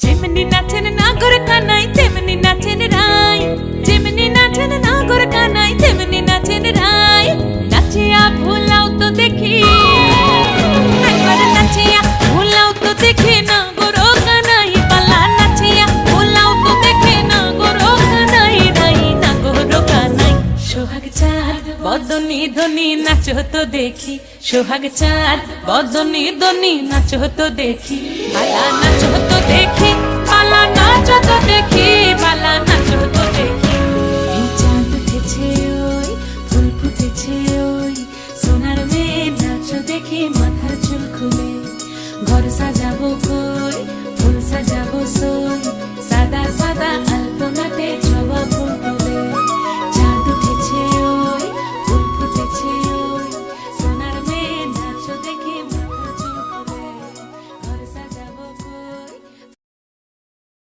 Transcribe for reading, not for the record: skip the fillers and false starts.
যেমনি নাচেন নাগর কানাই তেমনি নাচেন রাই, যেমনি নাচেন নাগর কানাই তেমনি নাচেন রাই। নাচিয়া ভুলাও তো দেখি, একবার নাচিয়া ভুলাও তো দেখি নাগর কানাই পালা। নাচিয়া ভুলাও তো দেখি নাগর কানাই রাই, নাগর কানাই। সোহাগ চাঁদ বদনি ধনি নাচো তো দেখি, সোহাগ চাঁদ বদনি ধনি নাচো তো দেখি। পালা নাচো তো দেখি, পালা নাচো তো দেখি, পালা নাচো তো দেখি। এই চাঁদ উঠেছে ওই, ফুল ফুটেছে ওই, সোনার মেয়ে নাচো দেখি মাথার চুল খুলে। ঘর সাজাবো কই, ফুল সাজাবো সই।